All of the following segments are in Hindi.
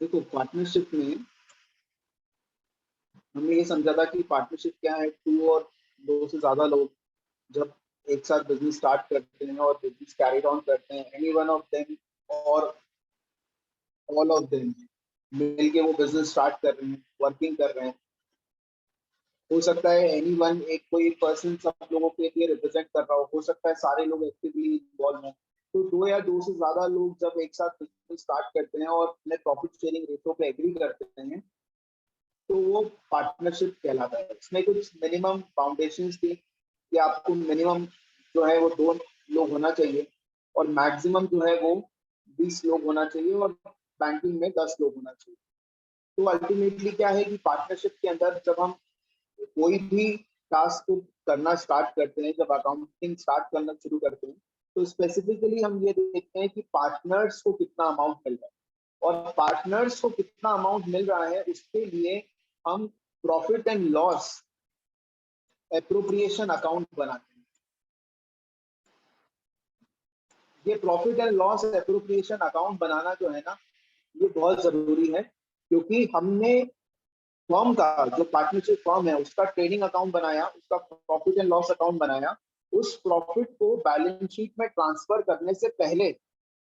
देखो, पार्टनरशिप में हमने ये समझा था कि पार्टनरशिप क्या है, टू और दो से ज्यादा लोग जब एक साथ बिजनेस स्टार्ट करते हैं और बिजनेस कैरी ऑन करते हैं, एनी वन ऑफ देम और ऑल ऑफ देम मिलके वो बिजनेस स्टार्ट कर रहे हैं, वर्किंग कर रहे हैं। हो सकता है एनी वन, एक कोई एक पर्सन सब लोगों के लिए रिप्रेजेंट कर रहा हो सकता है सारे लोग एक्टिवली इन्वॉल्व हैं। तो दो या दो से ज्यादा लोग जब एक साथ बिजनेस स्टार्ट करते हैं और अपने प्रॉफिट शेयरिंग रेशो पे एग्री करते हैं, तो वो पार्टनरशिप कहलाता है। इसमें कुछ मिनिमम फाउंडेशंस थी कि आपको मिनिमम जो है वो दो लोग होना चाहिए और मैक्सिमम जो है वो 20 लोग होना चाहिए और बैंकिंग में 10 लोग होना चाहिए। तो अल्टीमेटली क्या है कि पार्टनरशिप के अंदर जब हम कोई भी टास्क को करना स्टार्ट करते हैं, जब अकाउंटिंग स्टार्ट करना शुरू करते हैं, तो स्पेसिफिकली हम ये देखते हैं कि पार्टनर्स को कितना अमाउंट मिल रहा है, और पार्टनर्स को कितना अमाउंट मिल रहा है उसके लिए हम profit and loss appropriation account बनाते हैं। ये profit and loss appropriation account बनाना जो है ना, ये बहुत जरूरी है, क्योंकि हमने फर्म का, जो पार्टनरशिप फर्म है उसका ट्रेडिंग अकाउंट बनाया, उसका प्रॉफिट एंड लॉस अकाउंट बनाया। उस प्रॉफिट को बैलेंस शीट में ट्रांसफर करने से पहले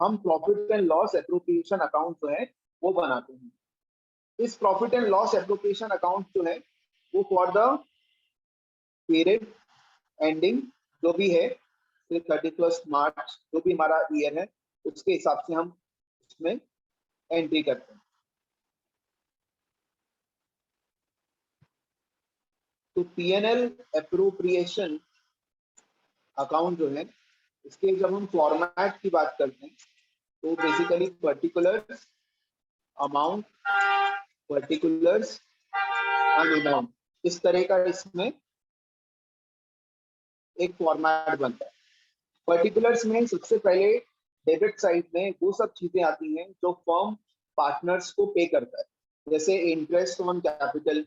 हम profit and loss appropriation account जो है वो बनाते हैं। इस profit and loss appropriation account जो है वो फॉर द पीरियड एंडिंग जो भी है, 31 मार्च जो भी हमारा ईयर है, उसके हिसाब से हम उसमें एंट्री करते हैं। तो पीएनएल एप्रोप्रिएशन अकाउंट जो है, इसके जब हम फॉर्मेट की बात करते हैं, तो basically particulars, amount, particulars and amount, इस तरह का इसमें एक फॉर्मेट बनता है। पर्टिकुलर्स में सबसे पहले डेबिट साइड में वो सब चीजें आती हैं जो फर्म पार्टनर्स को पे करता है, जैसे interest on capital,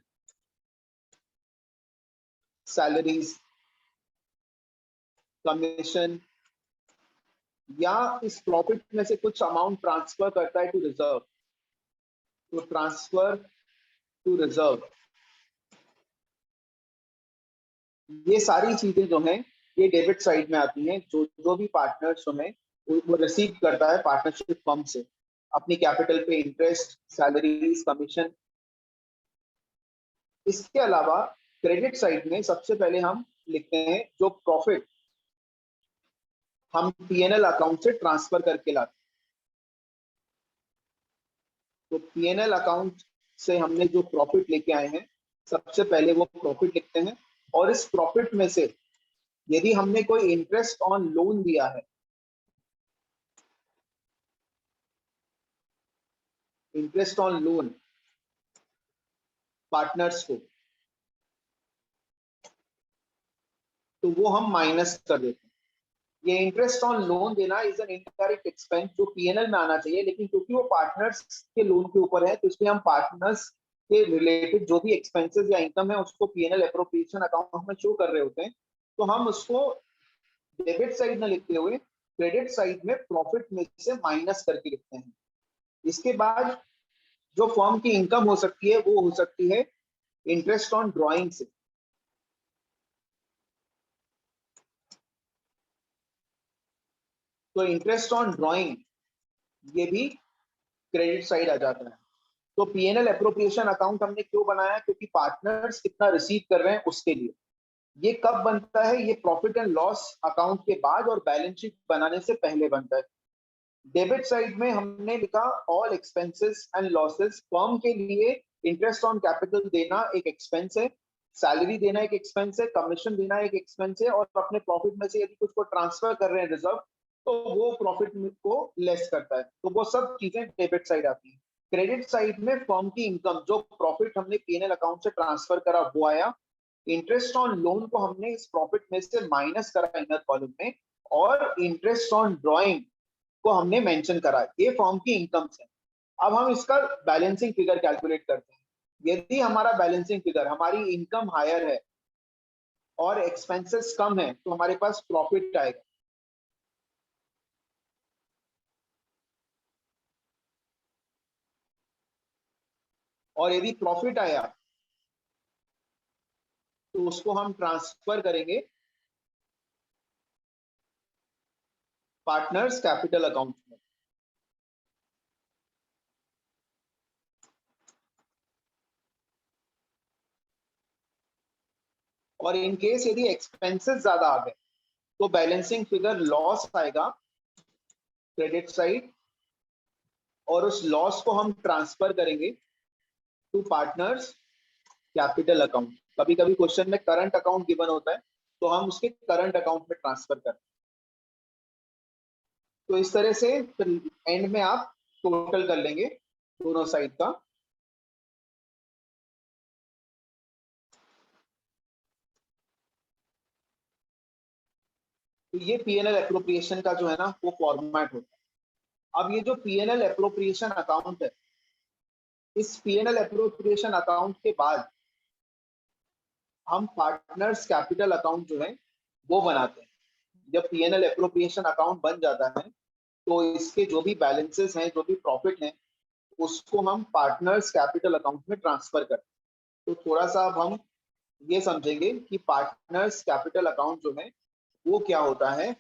salaries, commission, या इस प्रॉफिट में से कुछ अमाउंट ट्रांसफर करता है टू रिजर्व। तो ट्रांसफर टू रिजर्व, ये सारी चीजें जो हैं ये डेबिट साइड में आती हैं। जो जो भी पार्टनर्स जो है वो रिसीव करता है पार्टनरशिप फर्म से अपनी कैपिटल पे इंटरेस्ट, सैलरीज, कमीशन। इसके अलावा क्रेडिट साइड में सबसे पहले हम लिखते हैं जो प्रॉफिट हम पीएनएल अकाउंट से ट्रांसफर करके लाते हैं। तो पीएनएल अकाउंट से हमने जो प्रॉफिट लेके आए हैं, सबसे पहले वो प्रॉफिट लिखते हैं, और इस प्रॉफिट में से यदि हमने कोई इंटरेस्ट ऑन लोन दिया है, इंटरेस्ट ऑन लोन पार्टनर्स को, तो वो हम माइनस कर देते हैं। ये इंटरेस्ट ऑन लोन देना इज एन इनडायरेक्ट एक्सपेंस जो पीएनएल में आना चाहिए, लेकिन क्योंकि वो पार्टनर्स के लोन के ऊपर है, तो इसलिए हम पार्टनर्स के रिलेटेड जो भी एक्सपेंसेस या इनकम है उसको पीएनएल एप्रोप्रिएशन अकाउंट में शो कर रहे होते हैं। तो हम उसको डेबिट साइड में लिखते हुए क्रेडिट साइड में प्रॉफिट में से माइनस करके लिखते हैं। इसके बाद जो फर्म की इनकम हो सकती है वो हो सकती है इंटरेस्ट ऑन ड्रॉइंग से। तो इंटरेस्ट ऑन ड्रॉइंग ये भी क्रेडिट साइड आ जाता है। तो पीएनएल एप्रोप्रिएशन अकाउंट हमने क्यों बनाया, क्योंकि पार्टनर्स कितना रिसीव कर रहे हैं उसके लिए। ये कब बनता है, ये प्रॉफिट एंड लॉस अकाउंट के बाद और बैलेंस शीट बनाने से पहले बनता है। डेबिट साइड में हमने लिखा all expenses and losses. Firm के लिए इंटरेस्ट ऑन कैपिटल देना एक एक्सपेंस है, सैलरी देना एक एक्सपेंस है, कमीशन देना एक एक्सपेंस है, और अपने प्रॉफिट में से यदि कुछ को ट्रांसफर कर रहे हैं रिजर्व, तो वो प्रॉफिट को लेस करता है। तो वो सब चीजें डेबिट साइड आती है। क्रेडिट साइड में फर्म की इनकम, जो प्रॉफिट हमने पीएनएल अकाउंट से ट्रांसफर करा वो आया। इंटरेस्ट ऑन लोन को हमने इस प्रॉफिट में से माइनस करा इनर कॉलम में, और इंटरेस्ट ऑन ड्रॉइंग को हमने मेंशन करा। ये फर्म की इनकम है। अब हम इसका बैलेंसिंग फिगर कैलकुलेट करते हैं। यदि हमारा बैलेंसिंग फिगर, हमारी इनकम हायर है और एक्सपेंसेस कम है, तो हमारे पास प्रॉफिट आएगा। और यदि प्रॉफिट आया तो उसको हम ट्रांसफर करेंगे पार्टनर्स कैपिटल अकाउंट में। और इन केस यदि एक्सपेंसेस ज्यादा आ गए तो बैलेंसिंग फिगर लॉस आएगा क्रेडिट साइड, और उस लॉस को हम ट्रांसफर करेंगे टू पार्टनर्स कैपिटल अकाउंट। कभी कभी क्वेश्चन में करंट अकाउंट गिवन होता है तो हम उसके करंट अकाउंट में ट्रांसफर करते हैं। तो इस तरह से फिर एंड में आप टोटल कर लेंगे दोनों साइड का। तो ये पीएनएल एप्रोप्रिएशन का जो है ना वो फॉर्मेट होता है। अब ये जो पीएनएल एप्रोप्रिएशन अकाउंट है, इस पीएनएल एप्रोप्रिएशन अकाउंट के बाद हम पार्टनर्स कैपिटल अकाउंट जो है वो बनाते हैं। जब पीएनएल एप्रोप्रिएशन अकाउंट बन जाता है तो इसके जो भी बैलेंसेस हैं, जो भी प्रॉफिट हैं, उसको हम पार्टनर्स कैपिटल अकाउंट में ट्रांसफर करते हैं। तो थोड़ा सा अब हम ये समझेंगे कि पार्टनर्स कैपिटल अकाउंट जो है वो क्या होता है